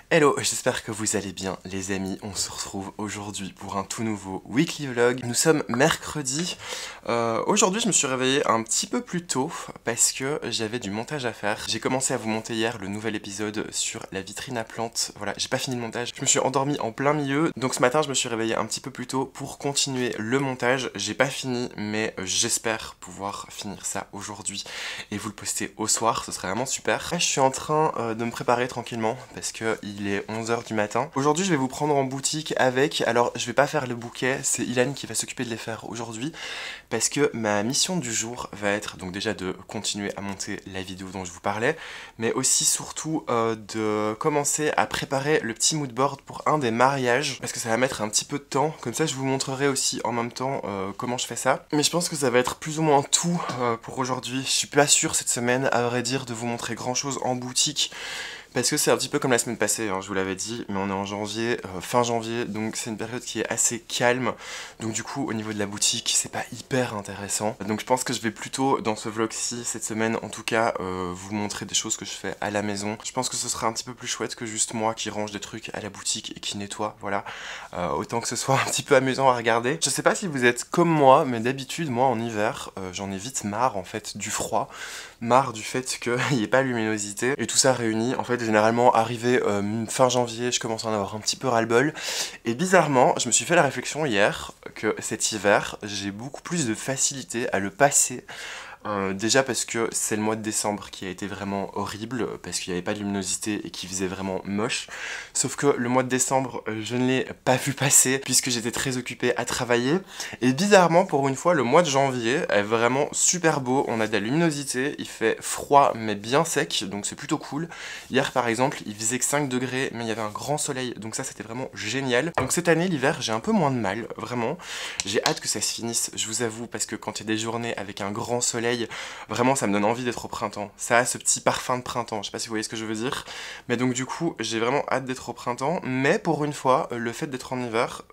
Hello, j'espère que vous allez bien les amis, on se retrouve aujourd'hui pour un tout nouveau weekly vlog. Nous sommes mercredi, aujourd'hui je me suis réveillé un petit peu plus tôt parce que j'avais du montage à faire. J'ai commencé à vous monter hier le nouvel épisode sur la vitrine à plantes, voilà, j'ai pas fini le montage, je me suis endormi en plein milieu, donc ce matin je me suis réveillé un petit peu plus tôt pour continuer le montage. J'ai pas fini mais j'espère pouvoir finir ça aujourd'hui et vous le poster au soir, ce serait vraiment super. Là, je suis en train de me préparer tranquillement parce que il est 11 h du matin. Aujourd'hui je vais vous prendre en boutique avec, alors je vais pas faire le bouquet, c'est Ilan qui va s'occuper de les faire aujourd'hui parce que ma mission du jour va être donc déjà de continuer à monter la vidéo dont je vous parlais, mais aussi surtout de commencer à préparer le petit mood board pour un des mariages parce que ça va mettre un petit peu de temps, comme ça je vous montrerai aussi en même temps comment je fais ça. Mais je pense que ça va être plus ou moins tout pour aujourd'hui. Je suis pas sûr cette semaine à vrai dire de vous montrer grand chose en boutique parce que c'est un petit peu comme la semaine passée, hein, je vous l'avais dit, mais on est en janvier, fin janvier, donc c'est une période qui est assez calme. Donc du coup, au niveau de la boutique, c'est pas hyper intéressant. Donc je pense que je vais plutôt, dans ce vlog-ci, cette semaine en tout cas, vous montrer des choses que je fais à la maison. Je pense que ce sera un petit peu plus chouette que juste moi qui range des trucs à la boutique et qui nettoie, voilà. Autant que ce soit un petit peu amusant à regarder. Je sais pas si vous êtes comme moi, mais d'habitude, moi en hiver, j'en ai vite marre en fait du froid. Marre du fait qu'il n'y ait pas de luminosité et tout ça réuni. En fait, généralement, arrivé fin janvier, je commence à en avoir un petit peu ras-le-bol. Et bizarrement, je me suis fait la réflexion hier que cet hiver, j'ai beaucoup plus de facilité à le passer. Déjà parce que c'est le mois de décembre qui a été vraiment horrible, parce qu'il n'y avait pas de luminosité et qui faisait vraiment moche. Sauf que le mois de décembre, je ne l'ai pas vu passer, puisque j'étais très occupée à travailler. Et bizarrement, pour une fois, le mois de janvier est vraiment super beau. On a de la luminosité, il fait froid mais bien sec, donc c'est plutôt cool. Hier par exemple, il faisait que 5 degrés, mais il y avait un grand soleil, donc ça c'était vraiment génial. Donc cette année, l'hiver, j'ai un peu moins de mal, vraiment. J'ai hâte que ça se finisse, je vous avoue, parce que quand il y a des journées avec un grand soleil, vraiment ça me donne envie d'être au printemps. Ça a ce petit parfum de printemps, je sais pas si vous voyez ce que je veux dire. Mais donc du coup j'ai vraiment hâte d'être au printemps. Mais pour une fois, le fait d'être en hiver,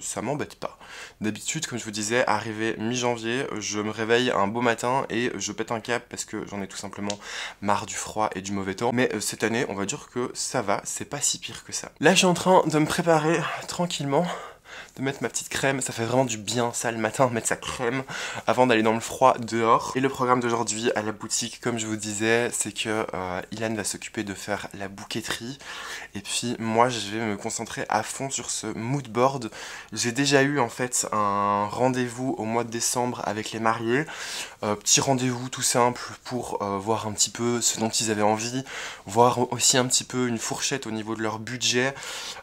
ça m'embête pas. D'habitude, comme je vous disais, arrivé mi-janvier, je me réveille un beau matin et je pète un câble parce que j'en ai tout simplement marre du froid et du mauvais temps. Mais cette année, on va dire que ça va, c'est pas si pire que ça. Là je suis en train de me préparer tranquillement, de mettre ma petite crème, ça fait vraiment du bien ça le matin, mettre sa crème avant d'aller dans le froid dehors. Et le programme d'aujourd'hui à la boutique, comme je vous disais, c'est que Ilan va s'occuper de faire la bouquetterie et puis moi je vais me concentrer à fond sur ce mood board. J'ai déjà eu en fait un rendez-vous au mois de décembre avec les mariés, petit rendez-vous tout simple pour voir un petit peu ce dont ils avaient envie, voir aussi un petit peu une fourchette au niveau de leur budget,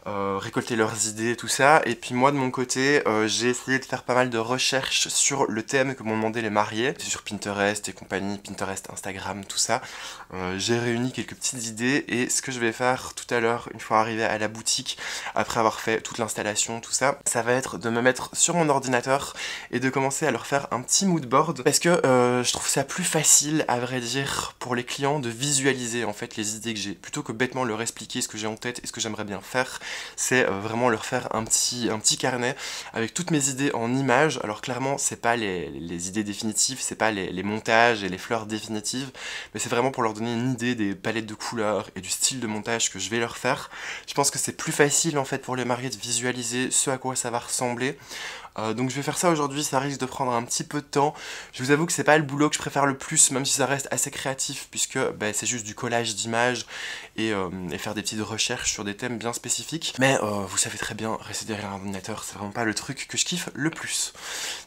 récolter leurs idées, tout ça. Et puis moi de mon côté, j'ai essayé de faire pas mal de recherches sur le thème que m'ont demandé les mariés, sur Pinterest et compagnie, Pinterest, Instagram, tout ça. J'ai réuni quelques petites idées et ce que je vais faire tout à l'heure, une fois arrivé à la boutique, après avoir fait toute l'installation, tout ça, ça va être de me mettre sur mon ordinateur et de commencer à leur faire un petit mood board parce que je trouve ça plus facile, à vrai dire, pour les clients de visualiser en fait les idées que j'ai, plutôt que bêtement leur expliquer ce que j'ai en tête et ce que j'aimerais bien faire. C'est vraiment leur faire un petit carnet avec toutes mes idées en images. Alors clairement c'est pas les idées définitives, c'est pas les montages et les fleurs définitives, mais c'est vraiment pour leur donner une idée des palettes de couleurs et du style de montage que je vais leur faire. Je pense que c'est plus facile en fait pour les mariés de visualiser ce à quoi ça va ressembler. Donc je vais faire ça aujourd'hui, ça risque de prendre un petit peu de temps. Je vous avoue que c'est pas le boulot que je préfère le plus, même si ça reste assez créatif, puisque c'est juste du collage d'images et faire des petites recherches sur des thèmes bien spécifiques. Mais vous savez très bien, rester derrière un ordinateur, c'est vraiment pas le truc que je kiffe le plus.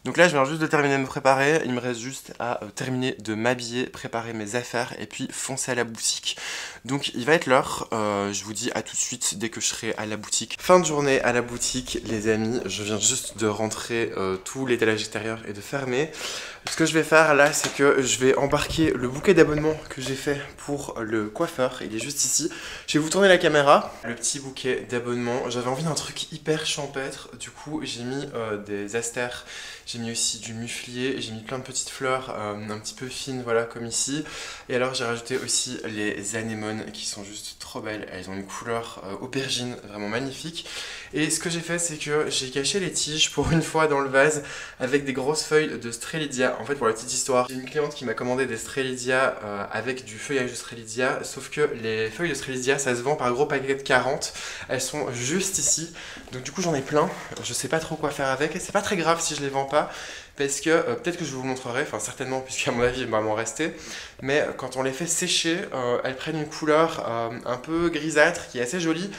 Donc là je viens juste de terminer de me préparer, il me reste juste à terminer de m'habiller, préparer mes affaires et puis foncer à la boutique. Donc il va être l'heure, je vous dis à tout de suite dès que je serai à la boutique. Fin de journée à la boutique les amis, je viens juste de rentrer tout l'étalage extérieur et de fermer. Ce que je vais faire là, c'est que je vais embarquer le bouquet d'abonnement que j'ai fait pour le coiffeur, il est juste ici. Je vais vous tourner la caméra. Le petit bouquet d'abonnement, j'avais envie d'un truc hyper champêtre, du coup j'ai mis des astères J'ai mis aussi du muflier, j'ai mis plein de petites fleurs un petit peu fines, voilà, comme ici. Et alors j'ai rajouté aussi les anémones qui sont juste trop belles. Elles ont une couleur aubergine, vraiment magnifique. Et ce que j'ai fait, c'est que j'ai caché les tiges pour une fois dans le vase avec des grosses feuilles de Strelitzia. En fait, pour la petite histoire, j'ai une cliente qui m'a commandé des Strelitzia avec du feuillage de Strelitzia, sauf que les feuilles de Strelitzia, ça se vend par gros paquet de 40. Elles sont juste ici. Donc du coup, j'en ai plein. Je sais pas trop quoi faire avec. Et c'est pas très grave si je les vends pas. Parce que peut-être que je vous montrerai, enfin certainement, puisqu'à mon avis il va m'en rester, mais quand on les fait sécher, elles prennent une couleur un peu grisâtre qui est assez jolie,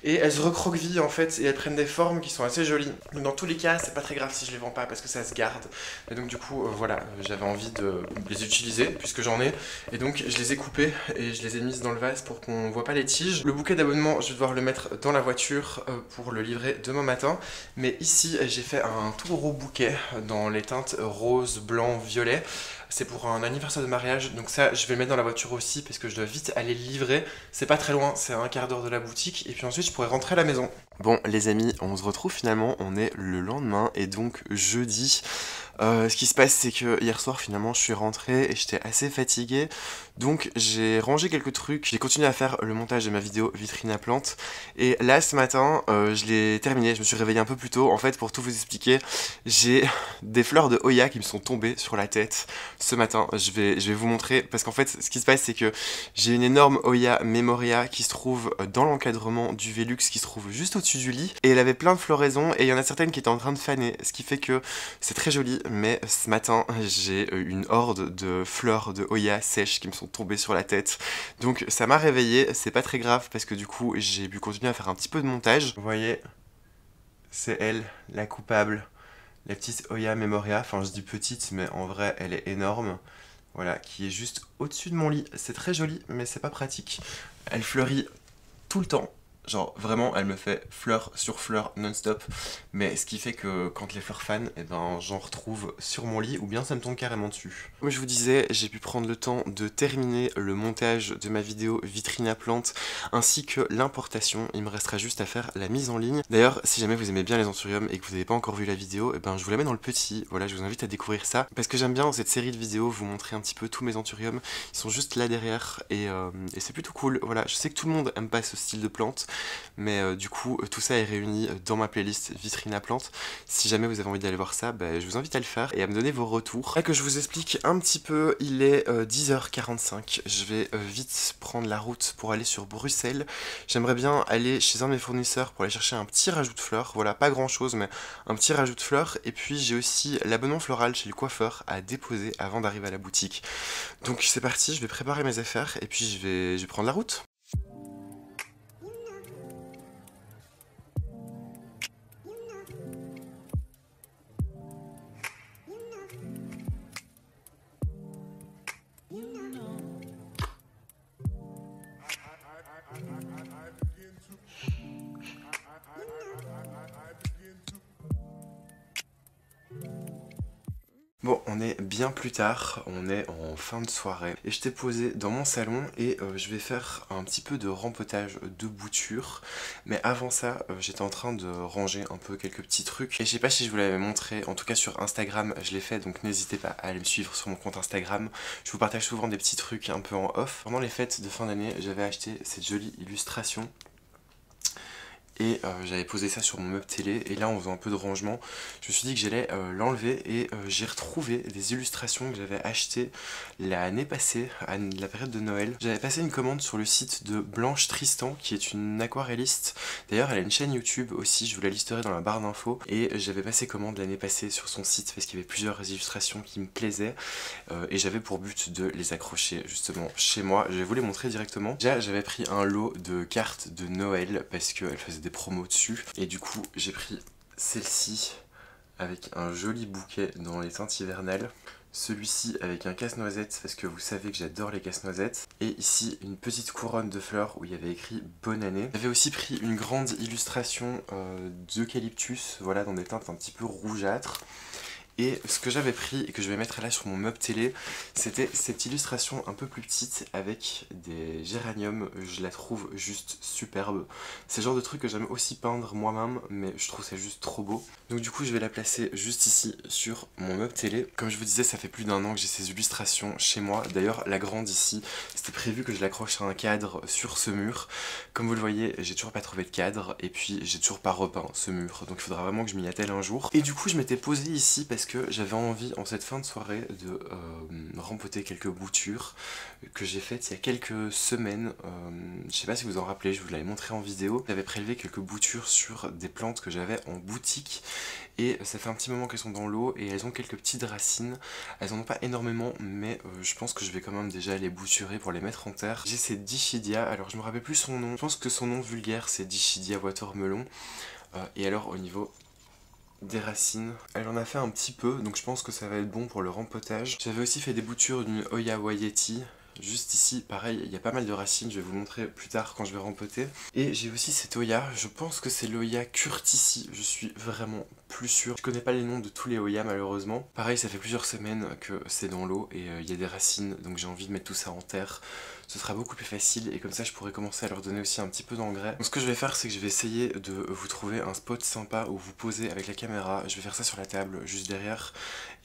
et elles se recroquevillent en fait, et elles prennent des formes qui sont assez jolies. Donc dans tous les cas, c'est pas très grave si je les vends pas, parce que ça se garde. Et donc du coup, voilà, j'avais envie de les utiliser, puisque j'en ai, et donc je les ai coupées, et je les ai mises dans le vase pour qu'on voit pas les tiges. Le bouquet d'abonnement, je vais devoir le mettre dans la voiture pour le livrer demain matin, mais ici, j'ai fait un tout gros bouquet dans les teintes rose, blanc, violet. C'est pour un anniversaire de mariage, donc ça je vais le mettre dans la voiture aussi parce que je dois vite aller le livrer. C'est pas très loin, c'est à un quart d'heure de la boutique et puis ensuite je pourrai rentrer à la maison. Bon les amis, on se retrouve finalement, on est le lendemain et donc jeudi. Ce qui se passe c'est que hier soir finalement je suis rentré et j'étais assez fatigué. Donc j'ai rangé quelques trucs, j'ai continué à faire le montage de ma vidéo vitrine à plantes. Et là ce matin je l'ai terminé, je me suis réveillé un peu plus tôt. En fait pour tout vous expliquer, j'ai des fleurs de Hoya qui me sont tombées sur la tête ce matin. Je vais vous montrer parce qu'en fait ce qui se passe c'est que j'ai une énorme Hoya Memoria qui se trouve dans l'encadrement du Velux qui se trouve juste au-dessus du lit. Et elle avait plein de floraisons et il y en a certaines qui étaient en train de faner. Ce qui fait que c'est très joli. Mais ce matin, j'ai une horde de fleurs de Hoya sèches qui me sont tombées sur la tête. Donc ça m'a réveillé, c'est pas très grave parce que du coup j'ai pu continuer à faire un petit peu de montage. Vous voyez, c'est elle, la coupable, la petite Hoya Memoria. Enfin je dis petite mais en vrai elle est énorme. Voilà, qui est juste au-dessus de mon lit. C'est très joli mais c'est pas pratique. Elle fleurit tout le temps. Genre vraiment elle me fait fleur sur fleur non-stop. Mais ce qui fait que quand les fleurs fanent, eh ben, j'en retrouve sur mon lit ou bien ça me tombe carrément dessus. Comme je vous disais, j'ai pu prendre le temps de terminer le montage de ma vidéo vitrine à plantes ainsi que l'importation. Il me restera juste à faire la mise en ligne. D'ailleurs, si jamais vous aimez bien les anthuriums et que vous n'avez pas encore vu la vidéo, eh ben, je vous la mets dans le petit. Voilà, je vous invite à découvrir ça. Parce que j'aime bien dans cette série de vidéos vous montrer un petit peu tous mes anthuriums. Ils sont juste là derrière et c'est plutôt cool. Voilà, je sais que tout le monde aime pas ce style de plante. Mais du coup, tout ça est réuni dans ma playlist vitrine à plantes. Si jamais vous avez envie d'aller voir ça, bah, je vous invite à le faire et à me donner vos retours. Là que je vous explique un petit peu, il est 10h45. Je vais vite prendre la route pour aller sur Bruxelles. J'aimerais bien aller chez un de mes fournisseurs pour aller chercher un petit rajout de fleurs. Voilà, pas grand chose, mais un petit rajout de fleurs. Et puis j'ai aussi l'abonnement floral chez le coiffeur à déposer avant d'arriver à la boutique. Donc c'est parti, je vais préparer mes affaires et puis je vais prendre la route. Bon, on est bien plus tard, on est en fin de soirée et je t'ai posé dans mon salon et je vais faire un petit peu de rempotage de boutures. Mais avant ça, j'étais en train de ranger un peu quelques petits trucs et je sais pas si je vous l'avais montré, en tout cas sur Instagram je l'ai fait, donc n'hésitez pas à aller me suivre sur mon compte Instagram. Je vous partage souvent des petits trucs un peu en off. Pendant les fêtes de fin d'année, j'avais acheté cette jolie illustration. Et j'avais posé ça sur mon meuble télé et là en faisant un peu de rangement je me suis dit que j'allais l'enlever et j'ai retrouvé des illustrations que j'avais achetées l'année passée à la période de Noël. J'avais passé une commande sur le site de Blanche Tristan qui est une aquarelliste. D'ailleurs elle a une chaîne YouTube aussi, je vous la listerai dans la barre d'infos. Et j'avais passé commande l'année passée sur son site parce qu'il y avait plusieurs illustrations qui me plaisaient et j'avais pour but de les accrocher justement chez moi. Je vais vous les montrer directement. Déjà j'avais pris un lot de cartes de Noël parce qu'elle faisait des promos dessus et du coup j'ai pris celle-ci avec un joli bouquet dans les teintes hivernales, celui-ci avec un casse-noisette parce que vous savez que j'adore les casse-noisettes, et ici une petite couronne de fleurs où il y avait écrit bonne année. J'avais aussi pris une grande illustration d'eucalyptus, voilà, dans des teintes un petit peu rougeâtres. Et ce que j'avais pris et que je vais mettre là sur mon meuble télé, c'était cette illustration un peu plus petite avec des géraniums. Je la trouve juste superbe. C'est le genre de truc que j'aime aussi peindre moi-même, mais je trouve ça juste trop beau. Donc du coup je vais la placer juste ici sur mon meuble télé. Comme je vous disais, ça fait plus d'1 an que j'ai ces illustrations chez moi. D'ailleurs la grande ici, c'était prévu que je l'accroche à un cadre sur ce mur. Comme vous le voyez, j'ai toujours pas trouvé de cadre et puis j'ai toujours pas repeint ce mur. Donc il faudra vraiment que je m'y attelle un jour. Et du coup je m'étais posé ici parce que j'avais envie en cette fin de soirée de rempoter quelques boutures que j'ai faites il y a quelques semaines. Je sais pas si vous en rappelez, je vous l'avais montré en vidéo. J'avais prélevé quelques boutures sur des plantes que j'avais en boutique et ça fait un petit moment qu'elles sont dans l'eau et elles ont quelques petites racines. Elles en ont pas énormément, mais je pense que je vais quand même déjà les bouturer pour les mettre en terre. J'ai cette Dichidia, alors je me rappelle plus son nom, je pense que son nom vulgaire c'est Dichidia watermelon. Et alors au niveau des racines, elle en a fait un petit peu, donc je pense que ça va être bon pour le rempotage. J'avais aussi fait des boutures d'une Oya Wayeti. Juste ici, pareil, il y a pas mal de racines, je vais vous montrer plus tard quand je vais rempoter. Et j'ai aussi cette Oya, je pense que c'est l'Oya Curtici, je suis vraiment plus sûr. Je connais pas les noms de tous les Oya malheureusement. Pareil, ça fait plusieurs semaines que c'est dans l'eau et il y a des racines, donc j'ai envie de mettre tout ça en terre. Ce sera beaucoup plus facile et comme ça je pourrai commencer à leur donner aussi un petit peu d'engrais. Donc ce que je vais faire, c'est que je vais essayer de vous trouver un spot sympa où vous posez avec la caméra. Je vais faire ça sur la table, juste derrière.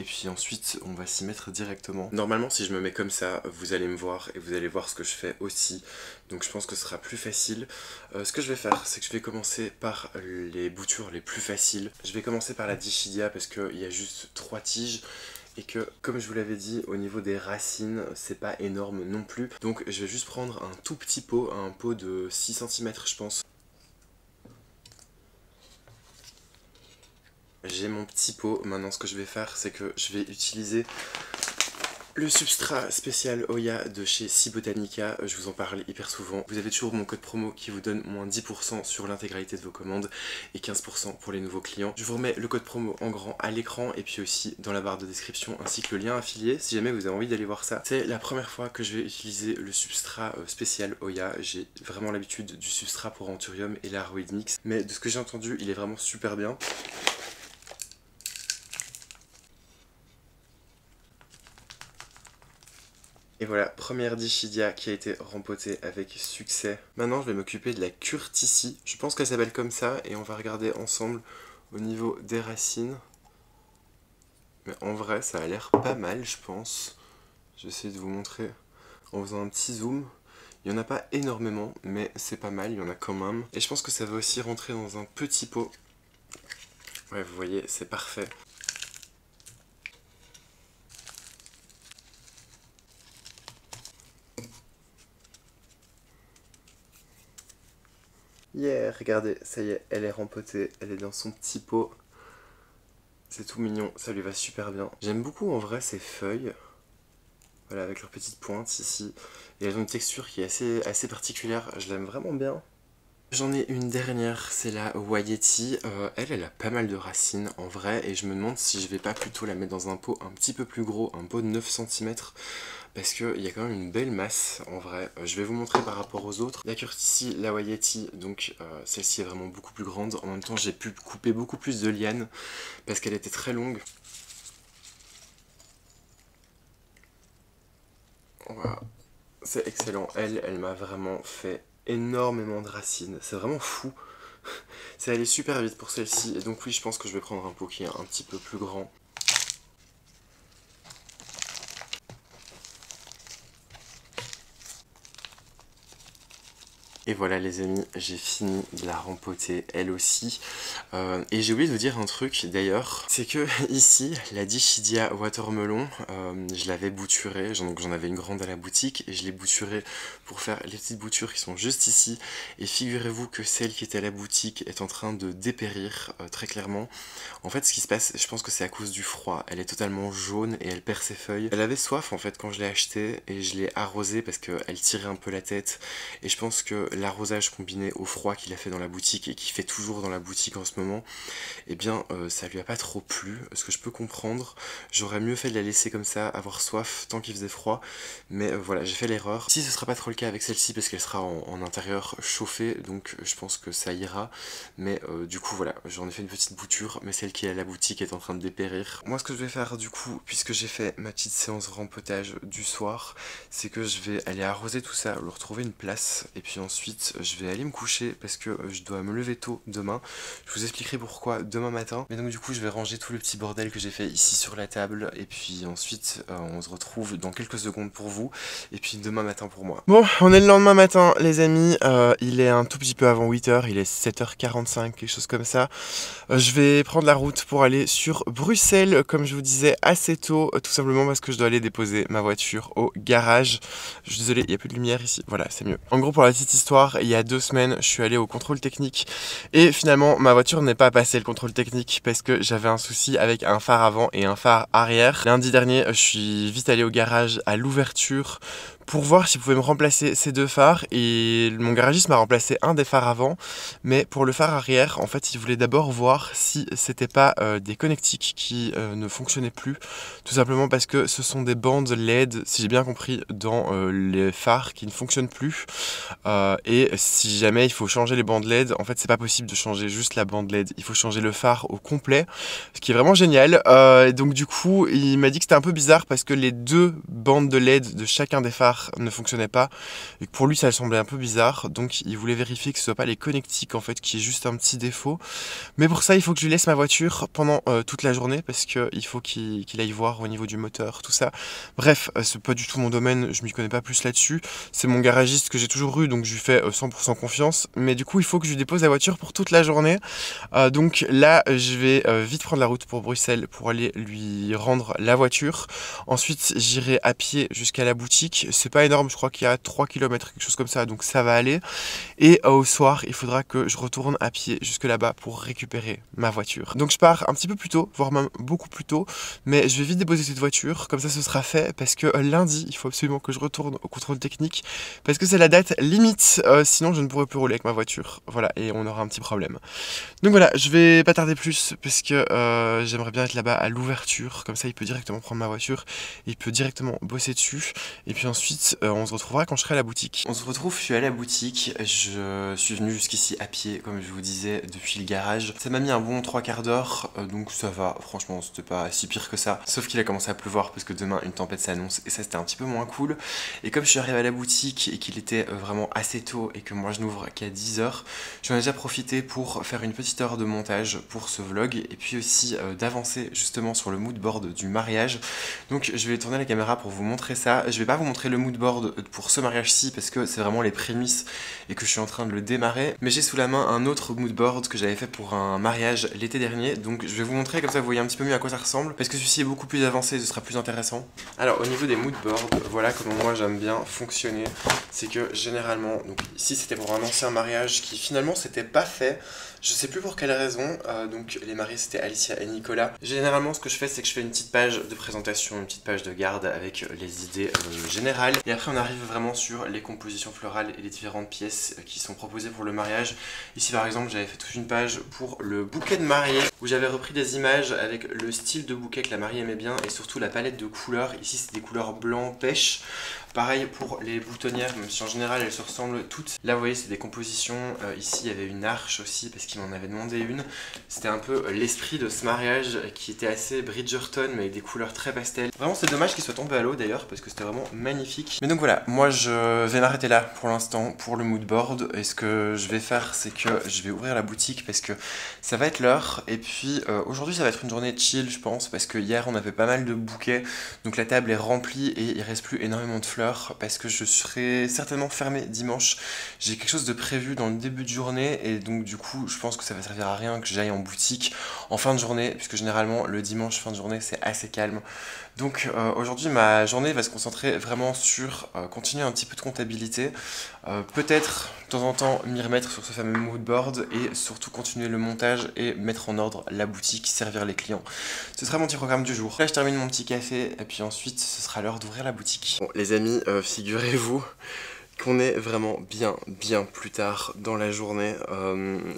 Et puis ensuite, on va s'y mettre directement. Normalement, si je me mets comme ça, vous allez me voir et vous allez voir ce que je fais aussi. Donc je pense que ce sera plus facile. Ce que je vais faire, c'est que je vais commencer par les boutures les plus faciles. Je vais commencer par la Dichidia parce qu'il y a juste 3 tiges. Et que, comme je vous l'avais dit, au niveau des racines, c'est pas énorme non plus. Donc je vais juste prendre un tout petit pot, un pot de 6 cm je pense. J'ai mon petit pot, maintenant ce que je vais faire, c'est que je vais utiliser le substrat spécial Oya de chez Cibotanica, je vous en parle hyper souvent. Vous avez toujours mon code promo qui vous donne moins 10% sur l'intégralité de vos commandes et 15% pour les nouveaux clients. Je vous remets le code promo en grand à l'écran et puis aussi dans la barre de description ainsi que le lien affilié si jamais vous avez envie d'aller voir ça. C'est la première fois que je vais utiliser le substrat spécial Oya. J'ai vraiment l'habitude du substrat pour Anthurium et l'Aroid Mix, mais de ce que j'ai entendu, il est vraiment super bien. Et voilà, première Dichidia qui a été rempotée avec succès. Maintenant, je vais m'occuper de la Curtici. Je pense qu'elle s'appelle comme ça et on va regarder ensemble au niveau des racines. Mais en vrai, ça a l'air pas mal, je pense. J'essaie de vous montrer en faisant un petit zoom. Il n'y en a pas énormément, mais c'est pas mal, il y en a quand même. Et je pense que ça va aussi rentrer dans un petit pot. Ouais, vous voyez, c'est parfait. Yeah, regardez, ça y est, elle est rempotée, elle est dans son petit pot. C'est tout mignon, ça lui va super bien. J'aime beaucoup en vrai ces feuilles. Voilà, avec leurs petites pointes ici. Et elles ont une texture qui est assez particulière, je l'aime vraiment bien. J'en ai une dernière, c'est la Wayeti. Elle a pas mal de racines en vrai et je me demande si je vais pas plutôt la mettre dans un pot un petit peu plus gros, un pot de 9 cm. Parce qu'il y a quand même une belle masse en vrai. Je vais vous montrer par rapport aux autres. La Curtici, la Wayeti, donc celle-ci est vraiment beaucoup plus grande. En même temps, j'ai pu couper beaucoup plus de lianes parce qu'elle était très longue. Voilà, c'est excellent. Elle m'a vraiment fait énormément de racines. C'est vraiment fou. C'est allé super vite pour celle-ci. Et donc oui, je pense que je vais prendre un pot qui est un petit peu plus grand. Et voilà les amis, j'ai fini de la rempoter elle aussi. Et j'ai oublié de vous dire un truc d'ailleurs, c'est que ici, la Dichidia watermelon, je l'avais bouturée, donc j'en avais une grande à la boutique, et je l'ai bouturée pour faire les petites boutures qui sont juste ici. Et figurez-vous que celle qui était à la boutique est en train de dépérir, très clairement. En fait, ce qui se passe, je pense que c'est à cause du froid, elle est totalement jaune et elle perd ses feuilles. Elle avait soif en fait quand je l'ai achetée, et je l'ai arrosée parce qu'elle tirait un peu la tête, et je pense que l'arrosage combiné au froid qu'il a fait dans la boutique et qu'il fait toujours dans la boutique en ce moment, eh bien ça lui a pas trop plu, ce que je peux comprendre. J'aurais mieux fait de la laisser comme ça, avoir soif tant qu'il faisait froid, mais voilà, j'ai fait l'erreur. Si ce sera pas trop le cas avec celle-ci parce qu'elle sera en intérieur chauffée, donc je pense que ça ira, mais du coup voilà, j'en ai fait une petite bouture, mais celle qui est à la boutique est en train de dépérir. Moi ce que je vais faire du coup, puisque j'ai fait ma petite séance rempotage du soir, c'est que je vais aller arroser tout ça, leur trouver une place, et puis ensuite je vais aller me coucher parce que je dois me lever tôt demain. Je vous expliquerai pourquoi demain matin, mais donc du coup je vais ranger tout le petit bordel que j'ai fait ici sur la table, et puis ensuite on se retrouve dans quelques secondes pour vous, et puis demain matin pour moi. Bon, on est le lendemain matin les amis, il est un tout petit peu avant 8h, il est 7h45, quelque chose comme ça. Je vais prendre la route pour aller sur Bruxelles, comme je vous disais, assez tôt, tout simplement parce que je dois aller déposer ma voiture au garage. Je suis désolé, il n'y a plus de lumière ici, voilà, c'est mieux. En gros, pour la petite histoire, il y a 2 semaines, je suis allé au contrôle technique et finalement, ma voiture n'est pas passée le contrôle technique parce que j'avais un souci avec un phare avant et un phare arrière. Lundi dernier, je suis vite allé au garage à l'ouverture pour voir s'il pouvait me remplacer ces 2 phares, et mon garagiste m'a remplacé un des phares avant, mais pour le phare arrière, en fait, il voulait d'abord voir si c'était pas des connectiques qui ne fonctionnaient plus, tout simplement parce que ce sont des bandes LED, si j'ai bien compris, dans les phares qui ne fonctionnent plus, et si jamais il faut changer les bandes LED, en fait, c'est pas possible de changer juste la bande LED, il faut changer le phare au complet, ce qui est vraiment génial. Donc du coup, il m'a dit que c'était un peu bizarre parce que les 2 bandes de LED de chacun des phares ne fonctionnait pas et que pour lui ça semblait un peu bizarre, donc il voulait vérifier que ce soit pas les connectiques en fait qui est juste un petit défaut, mais pour ça il faut que je lui laisse ma voiture pendant toute la journée parce que il faut qu'il aille voir au niveau du moteur tout ça. Bref, c'est pas du tout mon domaine, je m'y connais pas plus là-dessus, c'est mon garagiste que j'ai toujours eu donc je lui fais 100% confiance, mais du coup il faut que je lui dépose la voiture pour toute la journée. Donc là je vais vite prendre la route pour Bruxelles pour aller lui rendre la voiture, ensuite j'irai à pied jusqu'à la boutique. C'est pas énorme, je crois qu'il y a 3 km, quelque chose comme ça, donc ça va aller. Et au soir, il faudra que je retourne à pied jusque là-bas pour récupérer ma voiture. Donc je pars un petit peu plus tôt, voire même beaucoup plus tôt, mais je vais vite déposer cette voiture, comme ça ce sera fait, parce que lundi, il faut absolument que je retourne au contrôle technique, parce que c'est la date limite, sinon je ne pourrai plus rouler avec ma voiture. Voilà, et on aura un petit problème. Donc voilà, je vais pas tarder plus, parce que j'aimerais bien être là-bas à l'ouverture, comme ça il peut directement prendre ma voiture, il peut directement bosser dessus, et puis ensuite on se retrouvera quand je serai à la boutique. On se retrouve, je suis à la boutique, je suis venu jusqu'ici à pied comme je vous disais depuis le garage. Ça m'a mis un bon 3/4 d'heure, donc ça va, franchement c'était pas si pire que ça. Sauf qu'il a commencé à pleuvoir parce que demain une tempête s'annonce et ça c'était un petit peu moins cool. Et comme je suis arrivé à la boutique et qu'il était vraiment assez tôt et que moi je n'ouvre qu'à 10h, j'en ai déjà profité pour faire une petite heure de montage pour ce vlog et puis aussi d'avancer justement sur le mood board du mariage. Donc je vais tourner la caméra pour vous montrer ça. Je vais pas vous montrer le mood board pour ce mariage-ci parce que c'est vraiment les prémices et que je suis en train de le démarrer, mais j'ai sous la main un autre mood board que j'avais fait pour un mariage l'été dernier, donc je vais vous montrer comme ça vous voyez un petit peu mieux à quoi ça ressemble parce que celui-ci est beaucoup plus avancé, ce sera plus intéressant. Alors au niveau des mood boards, voilà comment moi j'aime bien fonctionner, c'est que généralement, donc ici c'était pour un ancien mariage qui finalement s'était pas fait, je sais plus pour quelle raison, donc les mariés c'était Alicia et Nicolas. Généralement ce que je fais c'est que je fais une petite page de présentation, une petite page de garde avec les idées générales, et après on arrive vraiment sur les compositions florales et les différentes pièces qui sont proposées pour le mariage. Ici par exemple j'avais fait toute une page pour le bouquet de mariée où j'avais repris des images avec le style de bouquet que la mariée aimait bien et surtout la palette de couleurs. Ici c'est des couleurs blanc pêche. Pareil pour les boutonnières, même si en général elles se ressemblent toutes. Là vous voyez c'est des compositions, ici il y avait une arche aussi parce qu'il m'en avait demandé une. C'était un peu l'esprit de ce mariage qui était assez Bridgerton mais avec des couleurs très pastel. Vraiment c'est dommage qu'il soit tombé à l'eau d'ailleurs parce que c'était vraiment magnifique. Mais donc voilà, moi je vais m'arrêter là pour l'instant pour le mood board. Et ce que je vais faire c'est que je vais ouvrir la boutique parce que ça va être l'heure. Et puis aujourd'hui ça va être une journée chill je pense parce que hier on avait pas mal de bouquets. Donc la table est remplie et il reste plus énormément de fleurs parce que je serai certainement fermé dimanche. J'ai quelque chose de prévu dans le début de journée et donc du coup je pense que ça va servir à rien que j'aille en boutique en fin de journée puisque généralement le dimanche fin de journée c'est assez calme. Donc aujourd'hui ma journée va se concentrer vraiment sur continuer un petit peu de comptabilité, peut-être de temps en temps m'y remettre sur ce fameux mood board et surtout continuer le montage et mettre en ordre la boutique, servir les clients. Ce sera mon petit programme du jour. Là je termine mon petit café et puis ensuite ce sera l'heure d'ouvrir la boutique. Bon les amis, figurez-vous qu'on est vraiment bien plus tard dans la journée.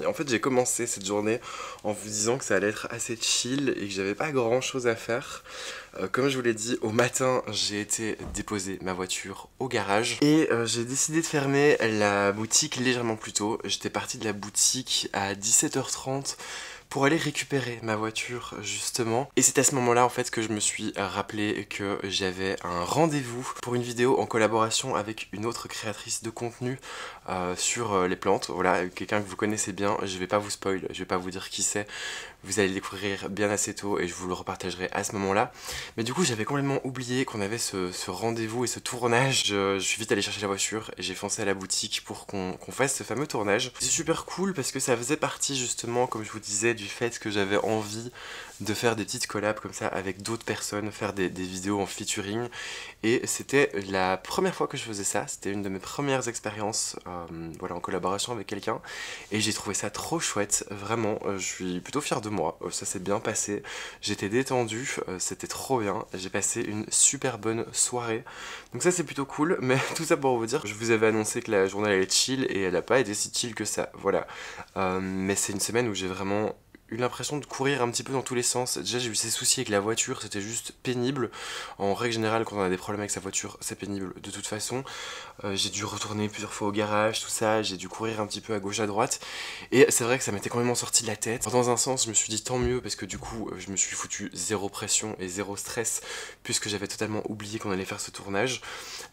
En fait j'ai commencé cette journée en vous disant que ça allait être assez chill et que j'avais pas grand chose à faire. Comme je vous l'ai dit, au matin j'ai été déposer ma voiture au garage et j'ai décidé de fermer la boutique légèrement plus tôt. J'étais parti de la boutique à 17h30 pour aller récupérer ma voiture justement. Et c'est à ce moment-là en fait que je me suis rappelé que j'avais un rendez-vous pour une vidéo en collaboration avec une autre créatrice de contenu sur les plantes. Voilà, quelqu'un que vous connaissez bien, je vais pas vous spoil, je vais pas vous dire qui c'est. Vous allez le découvrir bien assez tôt et je vous le repartagerai à ce moment-là. Mais du coup j'avais complètement oublié qu'on avait ce rendez-vous et ce tournage. Je suis vite allé chercher la voiture et j'ai foncé à la boutique pour qu'on fasse ce fameux tournage. C'est super cool parce que ça faisait partie justement, comme je vous disais, du fait que j'avais envie de faire des petites collabs comme ça avec d'autres personnes, faire des vidéos en featuring. Et c'était la première fois que je faisais ça, c'était une de mes premières expériences voilà, en collaboration avec quelqu'un. Et j'ai trouvé ça trop chouette, vraiment, je suis plutôt fier de moi, ça s'est bien passé. J'étais détendu, c'était trop bien, j'ai passé une super bonne soirée. Donc ça c'est plutôt cool, mais tout ça pour vous dire, je vous avais annoncé que la journée allait être chill et elle n'a pas été si chill que ça, voilà. Mais c'est une semaine où j'ai vraiment eu l'impression de courir un petit peu dans tous les sens. Déjà j'ai eu ces soucis avec la voiture, c'était juste pénible. En règle générale quand on a des problèmes avec sa voiture c'est pénible de toute façon. J'ai dû retourner plusieurs fois au garage, tout ça, j'ai dû courir un petit peu à gauche à droite. Et c'est vrai que ça m'était complètement sorti de la tête. Dans un sens je me suis dit tant mieux parce que du coup je me suis foutu zéro pression et zéro stress puisque j'avais totalement oublié qu'on allait faire ce tournage.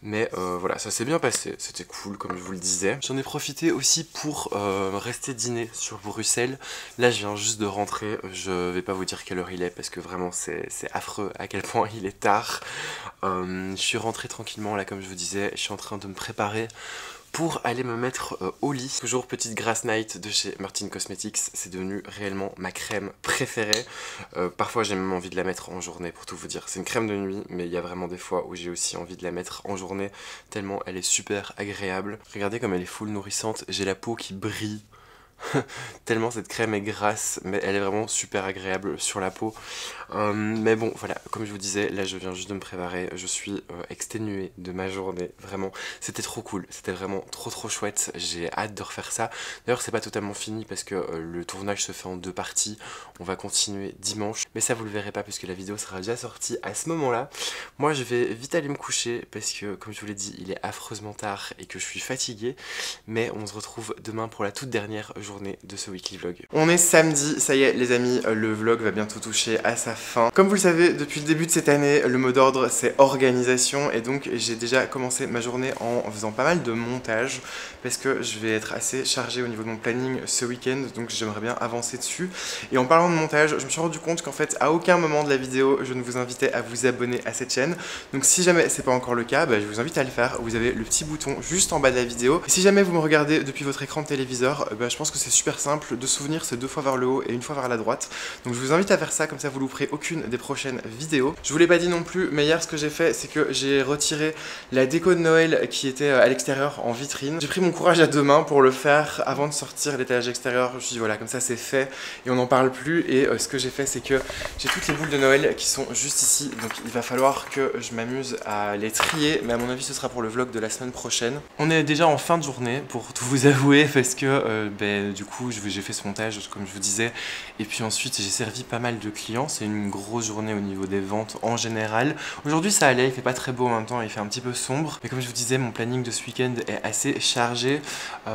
Mais voilà, ça s'est bien passé, c'était cool comme je vous le disais. J'en ai profité aussi pour rester dîner sur Bruxelles. Là je viens juste de rentrer, je vais pas vous dire quelle heure il est parce que vraiment c'est affreux à quel point il est tard. Je suis rentré tranquillement là comme je vous disais, je suis en train de me préparer pour aller me mettre au lit. Toujours petite Grass Night de chez Martin Cosmetics, c'est devenu réellement ma crème préférée. Parfois j'ai même envie de la mettre en journée pour tout vous dire. C'est une crème de nuit mais il y a vraiment des fois où j'ai aussi envie de la mettre en journée tellement elle est super agréable. Regardez comme elle est full nourrissante, j'ai la peau qui brille. Tellement cette crème est grasse, mais elle est vraiment super agréable sur la peau. Mais bon, voilà, comme je vous disais, là je viens juste de me préparer, je suis exténué de ma journée, vraiment. C'était trop cool, c'était vraiment trop chouette, j'ai hâte de refaire ça. D'ailleurs c'est pas totalement fini parce que le tournage se fait en 2 parties, on va continuer dimanche. Mais ça vous le verrez pas puisque la vidéo sera déjà sortie à ce moment-là. Moi je vais vite aller me coucher parce que comme je vous l'ai dit, il est affreusement tard et que je suis fatigué. Mais on se retrouve demain pour la toute dernière journée de ce weekly vlog. On est samedi, ça y est les amis, le vlog va bientôt toucher à sa fin. Comme vous le savez, depuis le début de cette année, le mot d'ordre c'est organisation et donc j'ai déjà commencé ma journée en faisant pas mal de montage parce que je vais être assez chargé au niveau de mon planning ce week-end, donc j'aimerais bien avancer dessus. Et en parlant de montage, je me suis rendu compte qu'en fait à aucun moment de la vidéo je ne vous invitais à vous abonner à cette chaîne. Donc si jamais c'est pas encore le cas, je vous invite à le faire. Vous avez le petit bouton juste en bas de la vidéo. Et si jamais vous me regardez depuis votre écran de téléviseur, je pense que c'est super simple de souvenir, c'est 2 fois vers le haut et 1 fois vers la droite. Donc je vous invite à faire ça, comme ça vous louperez aucune des prochaines vidéos. Je vous l'ai pas dit non plus, mais hier ce que j'ai fait c'est que j'ai retiré la déco de Noël qui était à l'extérieur en vitrine. J'ai pris mon courage à 2 mains pour le faire avant de sortir l'étalage extérieur. Je me suis dit voilà, comme ça c'est fait et on n'en parle plus. Et ce que j'ai fait c'est que j'ai toutes les boules de Noël qui sont juste ici, donc il va falloir que je m'amuse à les trier, mais à mon avis ce sera pour le vlog de la semaine prochaine. On est déjà en fin de journée pour tout vous avouer parce que du coup j'ai fait ce montage comme je vous disais et puis ensuite j'ai servi pas mal de clients. C'est une grosse journée au niveau des ventes en général. Aujourd'hui ça allait, il fait pas très beau en même temps, il fait un petit peu sombre, mais comme je vous disais mon planning de ce week-end est assez chargé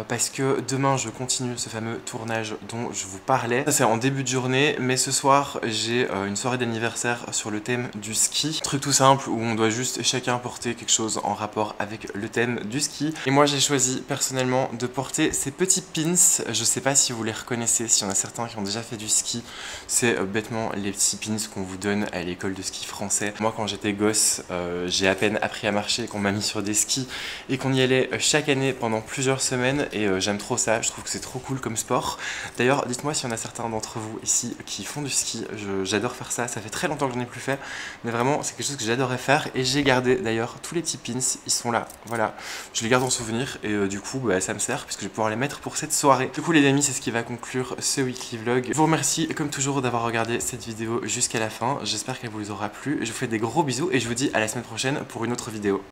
parce que demain je continue ce fameux tournage dont je vous parlais. Ça c'est en début de journée, mais ce soir j'ai une soirée d'anniversaire sur le thème du ski. Truc tout simple où on doit juste chacun porter quelque chose en rapport avec le thème du ski. Et moi j'ai choisi personnellement de porter ces petits pins. Je sais pas si vous les reconnaissez, s'il y en a certains qui ont déjà fait du ski. C'est bêtement les petits pins qu'on vous donne à l'école de ski français. Moi quand j'étais gosse, j'ai à peine appris à marcher, qu'on m'a mis sur des skis et qu'on y allait chaque année pendant plusieurs semaines et j'aime trop ça, je trouve que c'est trop cool comme sport. D'ailleurs dites-moi s'il y en a certains d'entre vous ici qui font du ski, j'adore faire ça fait très longtemps que j'en ai plus fait, mais vraiment c'est quelque chose que j'adorais faire et j'ai gardé d'ailleurs tous les petits pins, ils sont là, voilà, je les garde en souvenir et du coup ça me sert puisque je vais pouvoir les mettre pour cette soirée. Du coup les amis c'est ce qui va conclure ce weekly vlog. Je vous remercie comme toujours d'avoir regardé cette vidéo jusqu'à la fin, j'espère qu'elle vous aura plu, je vous fais des gros bisous et je vous dis à la semaine prochaine pour une autre vidéo.